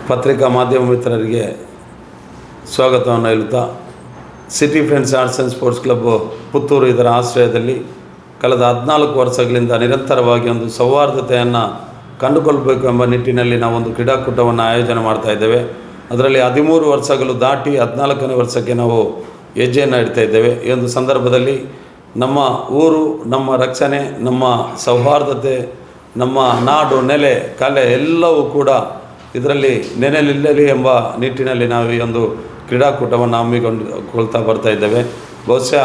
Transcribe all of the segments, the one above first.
ಪತ್ರಿಕಾ ಮಾಧ್ಯಮ ಮಿತ್ರರಿಗೆ ಸ್ವಾಗತವನ್ನು ಹೇಳುತ್ತಾ city friends arts and sports club Puttur ಇದರ ಆಶ್ರಯದಲ್ಲಿ ಕಳೆದ 14 ವರ್ಷಗಳಿಂದ ನಿರಂತರವಾಗಿ ಒಂದು ಸೌಹಾರ್ದತೆಯನ್ನು ಕಂಡುಕೊಳ್ಳಬೇಕು ಎಂಬ ನಿಟ್ಟಿನಲ್ಲಿ ನಾವೊಂದು ಕ್ರೀಡಾಕೂಟವನ್ನು ಆಯೋಜನೆ ಮಾಡ್ತಾ ಇದ್ದೇವೆ. ಅದರಲ್ಲಿ 13 ವರ್ಷಗಳು ದಾಟಿ 14ನೇ ವರ್ಷಕ್ಕೆ ನಾವು ಹೆಜ್ಜೆಯನ್ನು ಇಡ್ತಾ ಇದ್ದೇವೆ. ಈ ಒಂದು ಸಂದರ್ಭದಲ್ಲಿ ನಮ್ಮ ಊರು, ನಮ್ಮ ರಕ್ಷಣೆ, ನಮ್ಮ ಸೌಹಾರ್ದತೆ, ನಮ್ಮ ನಾಡು, ನೆಲೆ, ಕಲೆ ಎಲ್ಲವೂ ಕೂಡ ಇದರಲ್ಲಿ ನೆನೆಲಿಲ್ಲಲಿ ಎಂಬ ನಿಟ್ಟಿನಲ್ಲಿ ನಾವು ಈ ಒಂದು ಕ್ರೀಡಾಕೂಟವನ್ನು ಹಮ್ಮಿಕೊಳ್ತಾ ಬರ್ತಾ ಇದ್ದೇವೆ. ಬಹುಶಃ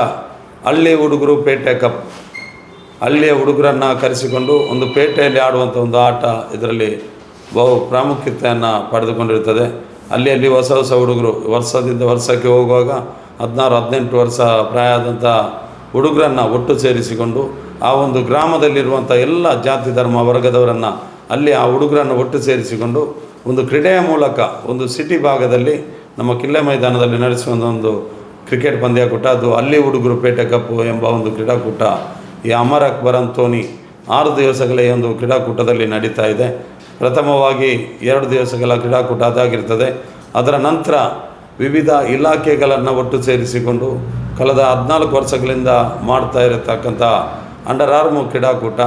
ಹಳ್ಳಿ ಹುಡುಗರು ಪೇಟೆ ಕಪ್, ಹಳ್ಳಿಯ ಹುಡುಗರನ್ನು ಕರೆಸಿಕೊಂಡು ಒಂದು ಪೇಟೆಯಲ್ಲಿ ಆಡುವಂಥ ಒಂದು ಆಟ ಇದರಲ್ಲಿ ಬಹು ಪ್ರಾಮುಖ್ಯತೆಯನ್ನು ಪಡೆದುಕೊಂಡಿರ್ತದೆ. ಅಲ್ಲಿ ಹೊಸ ಹುಡುಗರು ವರ್ಷದಿಂದ ವರ್ಷಕ್ಕೆ ಹೋಗುವಾಗ 16-18 ವರ್ಷ ಪ್ರಾಯ ಆದಂಥ ಹುಡುಗರನ್ನು ಒಟ್ಟು ಸೇರಿಸಿಕೊಂಡು ಆ ಒಂದು ಗ್ರಾಮದಲ್ಲಿರುವಂಥ ಎಲ್ಲ ಜಾತಿ ಧರ್ಮ ವರ್ಗದವರನ್ನು ಅಲ್ಲಿ ಆ ಹುಡುಗರನ್ನು ಒಟ್ಟು ಸೇರಿಸಿಕೊಂಡು ಒಂದು ಕ್ರೀಡೆಯ ಮೂಲಕ ಒಂದು ಸಿಟಿ ಭಾಗದಲ್ಲಿ ನಮ್ಮ ಕಿಲ್ಲೆ ಮೈದಾನದಲ್ಲಿ ನಡೆಸುವ ಒಂದು ಕ್ರಿಕೆಟ್ ಪಂದ್ಯಾಕೂಟ, ಅದು ಹಳ್ಳಿ ಹುಡುಗರು ಪೇಟೆ ಕಪ್ಪು ಎಂಬ ಒಂದು ಕ್ರೀಡಾಕೂಟ ಈ ಅಮರ್ ಅಕ್ಬರ್ ಅಂತೋನಿ 6 ದಿವಸಗಳ ಈ ಒಂದು ಕ್ರೀಡಾಕೂಟದಲ್ಲಿ ನಡೀತಾ ಇದೆ. ಪ್ರಥಮವಾಗಿ 2 ದಿವಸಗಳ ಕ್ರೀಡಾಕೂಟ ಅದಾಗಿರ್ತದೆ. ಅದರ ನಂತರ ವಿವಿಧ ಇಲಾಖೆಗಳನ್ನು ಒಟ್ಟು ಸೇರಿಸಿಕೊಂಡು ಕಳೆದ 14 ವರ್ಷಗಳಿಂದ ಮಾಡ್ತಾ ಇರತಕ್ಕಂಥ ಅಂಡರ್ ಆರ್ಮ್ ಕ್ರೀಡಾಕೂಟ,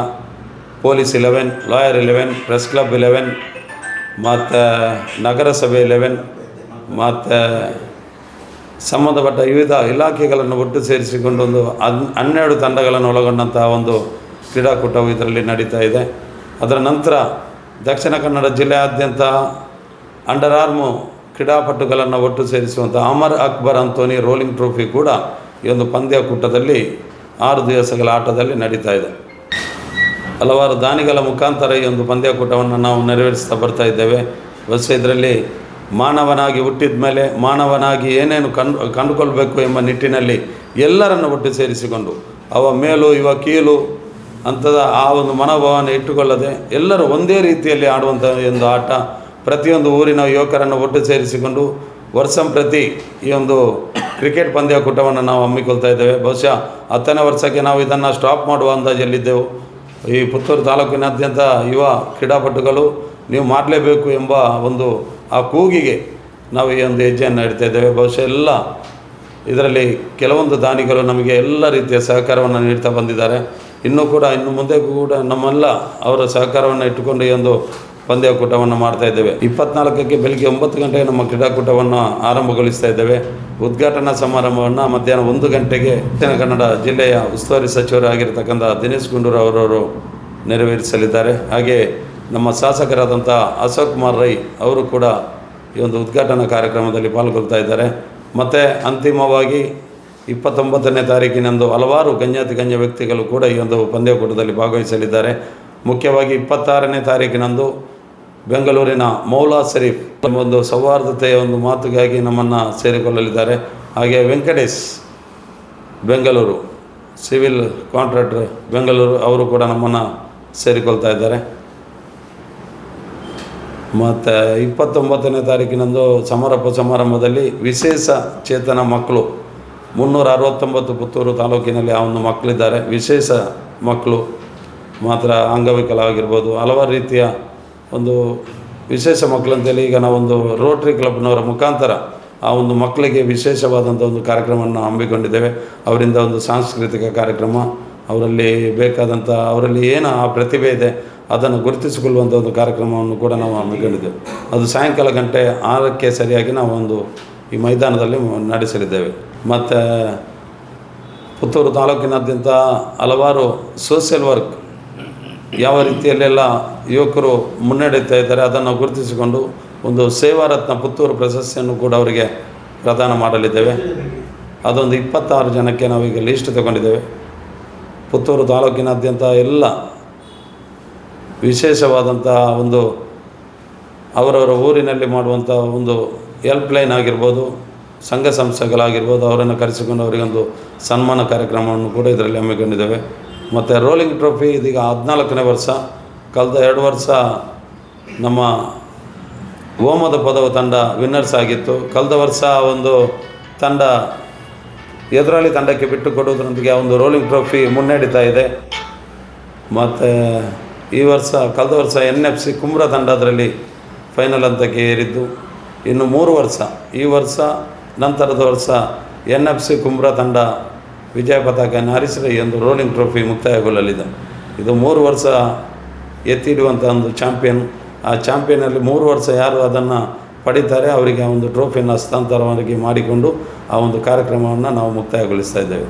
ಪೊಲೀಸ್ 11, ಲಾಯರ್ 11, ಪ್ರೆಸ್ ಕ್ಲಬ್ 11 ಮತ್ತು ನಗರಸಭೆ 11 ಮತ್ತು ಸಂಬಂಧಪಟ್ಟ ವಿವಿಧ ಇಲಾಖೆಗಳನ್ನು ಒಟ್ಟು ಸೇರಿಸಿಕೊಂಡು ಒಂದು 12 ತಂಡಗಳನ್ನು ಒಳಗೊಂಡಂತಹ ಒಂದು ಕ್ರೀಡಾಕೂಟವು ಇದರಲ್ಲಿ ನಡೀತಾ ಇದೆ. ಅದರ ನಂತರ ದಕ್ಷಿಣ ಕನ್ನಡ ಜಿಲ್ಲೆಯಾದ್ಯಂತ ಅಂಡರ್ ಆರ್ಮು ಕ್ರೀಡಾಪಟುಗಳನ್ನು ಒಟ್ಟು ಸೇರಿಸುವಂಥ ಅಮರ್ ಅಕ್ಬರ್ ಅಂತೋನಿ ರೋಲಿಂಗ್ ಟ್ರೋಫಿ ಕೂಡ ಈ ಒಂದು ಪಂದ್ಯಾಕೂಟದಲ್ಲಿ 6 ದಿವಸಗಳ ಆಟದಲ್ಲಿ ನಡೀತಾ ಇದೆ. ಹಲವಾರು ದಾನಿಗಳ ಮುಖಾಂತರ ಈ ಒಂದು ಪಂದ್ಯಾಕೂಟವನ್ನು ನಾವು ನೆರವೇರಿಸ್ತಾ ಬರ್ತಾ ಇದ್ದೇವೆ. ಬಹುಶಃ ಇದರಲ್ಲಿ ಮಾನವನಾಗಿ ಹುಟ್ಟಿದ ಮೇಲೆ ಮಾನವನಾಗಿ ಏನೇನು ಕಂಡುಕೊಳ್ಬೇಕು ಎಂಬ ನಿಟ್ಟಿನಲ್ಲಿ ಎಲ್ಲರನ್ನು ಒಟ್ಟು ಸೇರಿಸಿಕೊಂಡು ಅವ ಮೇಲು ಇವ ಕೀಲು ಅಂಥದ ಆ ಒಂದು ಮನೋಭಾವನೆ ಇಟ್ಟುಕೊಳ್ಳದೆ ಎಲ್ಲರೂ ಒಂದೇ ರೀತಿಯಲ್ಲಿ ಆಡುವಂಥ ಒಂದು ಆಟ. ಪ್ರತಿಯೊಂದು ಊರಿನ ಯುವಕರನ್ನು ಒಟ್ಟು ಸೇರಿಸಿಕೊಂಡು ವರ್ಷಂಪ್ರತಿ ಈ ಒಂದು ಕ್ರಿಕೆಟ್ ಪಂದ್ಯಾಕೂಟವನ್ನು ನಾವು ಹಮ್ಮಿಕೊಳ್ತಾ ಇದ್ದೇವೆ. ಬಹುಶಃ 10ನೇ ವರ್ಷಕ್ಕೆ ನಾವು ಇದನ್ನು ಸ್ಟಾಪ್ ಮಾಡುವ ಅಂದಾಜಲ್ಲಿದ್ದೆವು. ಈ ಪುತ್ತೂರು ತಾಲೂಕಿನಾದ್ಯಂತ ಯುವ ಕ್ರೀಡಾಪಟುಗಳು ನೀವು ಮಾಡಲೇಬೇಕು ಎಂಬ ಒಂದು ಆ ಕೂಗಿಗೆ ನಾವು ಈ ಒಂದು ಹೆಜ್ಜೆಯನ್ನು ಇಡ್ತಾ ಇದ್ದೇವೆ. ಬಹುಶಃ ಎಲ್ಲ ಇದರಲ್ಲಿ ಕೆಲವೊಂದು ದಾನಿಗಳು ನಮಗೆ ಎಲ್ಲ ರೀತಿಯ ಸಹಕಾರವನ್ನು ನೀಡ್ತಾ ಬಂದಿದ್ದಾರೆ. ಇನ್ನು ಮುಂದೆ ಕೂಡ ನಮ್ಮೆಲ್ಲ ಅವರ ಸಹಕಾರವನ್ನು ಇಟ್ಟುಕೊಂಡು ಈ ಒಂದು ಪಂದ್ಯಾಕೂಟವನ್ನು ಮಾಡ್ತಾ ಇದ್ದೇವೆ. 24ಕ್ಕೆ ಬೆಳಗ್ಗೆ 9 ಗಂಟೆಗೆ ನಮ್ಮ ಕ್ರೀಡಾಕೂಟವನ್ನು ಆರಂಭಗೊಳಿಸ್ತಾ ಇದ್ದೇವೆ. ಉದ್ಘಾಟನಾ ಸಮಾರಂಭವನ್ನು ಮಧ್ಯಾಹ್ನ 1 ಗಂಟೆಗೆ ದಕ್ಷಿಣ ಕನ್ನಡ ಜಿಲ್ಲೆಯ ಉಸ್ತುವಾರಿ ಸಚಿವರು ಆಗಿರತಕ್ಕಂಥ ದಿನೇಶ್ ಗುಂಡೂರು ಅವರವರು ನೆರವೇರಿಸಲಿದ್ದಾರೆ. ಹಾಗೆ ನಮ್ಮ ಶಾಸಕರಾದಂಥ ಅಶೋಕ್ ಕುಮಾರ್ ರೈ ಅವರು ಕೂಡ ಈ ಒಂದು ಉದ್ಘಾಟನಾ ಕಾರ್ಯಕ್ರಮದಲ್ಲಿ ಪಾಲ್ಗೊಳ್ತಾ ಇದ್ದಾರೆ. ಮತ್ತು ಅಂತಿಮವಾಗಿ 29ನೇ ತಾರೀಕಿನಂದು ಹಲವಾರು ಗಣ್ಯ ವ್ಯಕ್ತಿಗಳು ಕೂಡ ಈ ಒಂದು ಪಂದ್ಯಾಕೂಟದಲ್ಲಿ ಭಾಗವಹಿಸಲಿದ್ದಾರೆ. ಮುಖ್ಯವಾಗಿ 26ನೇ ತಾರೀಕಿನಂದು ಬೆಂಗಳೂರಿನ ಮೌಲಾ ಶರೀಫ್ ಒಂದು ಸೌಹಾರ್ದತೆಯ ಒಂದು ಮಾತುಗಾಗಿ ನಮ್ಮನ್ನು ಸೇರಿಕೊಳ್ಳಲಿದ್ದಾರೆ. ಹಾಗೆ ವೆಂಕಟೇಶ್ ಬೆಂಗಳೂರು ಸಿವಿಲ್ ಕಾಂಟ್ರಾಕ್ಟರ್ ಬೆಂಗಳೂರು ಅವರು ಕೂಡ ನಮ್ಮನ್ನು ಸೇರಿಕೊಳ್ತಾ ಇದ್ದಾರೆ. ಮತ್ತು 29ನೇ ತಾರೀಕಿನಂದು ಸಮಾರಂಭದಲ್ಲಿ ವಿಶೇಷ ಚೇತನ ಮಕ್ಕಳು 369 ಪುತ್ತೂರು ತಾಲೂಕಿನಲ್ಲಿ ಆ ಒಂದು ಮಕ್ಕಳಿದ್ದಾರೆ. ವಿಶೇಷ ಮಕ್ಕಳು ಮಾತ್ರ ಅಂಗವಿಕಲವಾಗಿರ್ಬೋದು, ಹಲವಾರು ರೀತಿಯ ಒಂದು ವಿಶೇಷ ಮಕ್ಕಳಂತೇಳಿ ಈಗ ನಾವೊಂದು ರೋಟ್ರಿ ಕ್ಲಬ್ನವರ ಮುಖಾಂತರ ಆ ಒಂದು ಮಕ್ಕಳಿಗೆ ವಿಶೇಷವಾದಂಥ ಒಂದು ಕಾರ್ಯಕ್ರಮವನ್ನು ಹಮ್ಮಿಕೊಂಡಿದ್ದೇವೆ. ಅವರಿಂದ ಒಂದು ಸಾಂಸ್ಕೃತಿಕ ಕಾರ್ಯಕ್ರಮ, ಅವರಲ್ಲಿ ಬೇಕಾದಂಥ ಅವರಲ್ಲಿ ಏನು ಆ ಪ್ರತಿಭೆ ಇದೆ ಅದನ್ನು ಗುರುತಿಸಿಕೊಳ್ಳುವಂಥ ಒಂದು ಕಾರ್ಯಕ್ರಮವನ್ನು ಕೂಡ ನಾವು ಹಮ್ಮಿಕೊಂಡಿದ್ದೇವೆ. ಅದು ಸಾಯಂಕಾಲ 6ಕ್ಕೆ ಸರಿಯಾಗಿ ನಾವು ಒಂದು ಈ ಮೈದಾನದಲ್ಲಿ ನಡೆಸಲಿದ್ದೇವೆ. ಮತ್ತು ಪುತ್ತೂರು ತಾಲೂಕಿನಾದ್ಯಂತ ಹಲವಾರು ಸೋಷಿಯಲ್ ವರ್ಕ್ ಯಾವ ರೀತಿಯಲ್ಲೆಲ್ಲ ಯುವಕರು ಮುನ್ನಡೆಯುತ್ತಾ ಇದ್ದಾರೆ ಅದನ್ನು ಗುರುತಿಸಿಕೊಂಡು ಒಂದು ಸೇವಾರತ್ನ ಪುತ್ತೂರು ಪ್ರಶಸ್ತಿಯನ್ನು ಕೂಡ ಅವರಿಗೆ ಪ್ರದಾನ ಮಾಡಲಿದ್ದೇವೆ. ಅದೊಂದು 26 ಜನಕ್ಕೆ ನಾವೀಗ ಲೀಸ್ಟ್ ತಗೊಂಡಿದ್ದೇವೆ. ಪುತ್ತೂರು ತಾಲೂಕಿನಾದ್ಯಂತ ಎಲ್ಲ ವಿಶೇಷವಾದಂಥ ಒಂದು ಅವರವರ ಊರಿನಲ್ಲಿ ಮಾಡುವಂಥ ಒಂದು ಹೆಲ್ಪ್ಲೈನ್ ಆಗಿರ್ಬೋದು, ಸಂಘ ಸಂಸ್ಥೆಗಳಾಗಿರ್ಬೋದು, ಅವರನ್ನು ಕರೆಸಿಕೊಂಡು ಅವರಿಗೊಂದು ಸನ್ಮಾನ ಕಾರ್ಯಕ್ರಮವನ್ನು ಕೂಡ ಇದರಲ್ಲಿ ಹಮ್ಮಿಕೊಂಡಿದ್ದೇವೆ. ಮತ್ತು ರೋಲಿಂಗ್ ಟ್ರೋಫಿ ಇದೀಗ 14ನೇ ವರ್ಷ. ಕಳೆದ 2 ವರ್ಷ ನಮ್ಮ ಓಮದ ಪದವ ತಂಡ ವಿನ್ನರ್ಸ್ ಆಗಿತ್ತು. ಕಳೆದ ವರ್ಷ ಒಂದು ತಂಡ ಎದುರಾಳಿ ತಂಡಕ್ಕೆ ಬಿಟ್ಟು ಕೊಡುವುದರೊಂದಿಗೆ ಆ ಒಂದು ರೋಲಿಂಗ್ ಟ್ರೋಫಿ ಮುನ್ನಡೀತಾ ಇದೆ. ಮತ್ತು ಈ ವರ್ಷ ಕಳೆದ ವರ್ಷ NFC ಕುಮ್ರ ತಂಡ ಅದರಲ್ಲಿ ಫೈನಲ್ ಹಂತಕ್ಕೆ ಏರಿದ್ದು. ಇನ್ನು 3 ವರ್ಷ, ಈ ವರ್ಷ ನಂತರದ ವರ್ಷ NFC ಕುಂಬ್ರಾ ತಂಡ ವಿಜಯ ಪತಾಕೆಯನ್ನು ಹಾರಿಸಿದರೆ ಈ ಒಂದು ರೋಲಿಂಗ್ ಟ್ರೋಫಿ ಮುಕ್ತಾಯಗೊಳ್ಳಲಿದೆ. ಇದು 3 ವರ್ಷ ಎತ್ತಿ ಹಿಡಿಯುವಂಥ ಒಂದು ಚಾಂಪಿಯನ್. ಆ ಚಾಂಪಿಯನಲ್ಲಿ 3 ವರ್ಷ ಯಾರು ಅದನ್ನು ಪಡೀತಾರೆ ಅವರಿಗೆ ಆ ಒಂದು ಟ್ರೋಫಿಯನ್ನು ಹಸ್ತಾಂತರವಾಗಿ ಮಾಡಿಕೊಂಡು ಆ ಒಂದು ಕಾರ್ಯಕ್ರಮವನ್ನು ನಾವು ಮುಕ್ತಾಯಗೊಳಿಸ್ತಾ ಇದ್ದೇವೆ.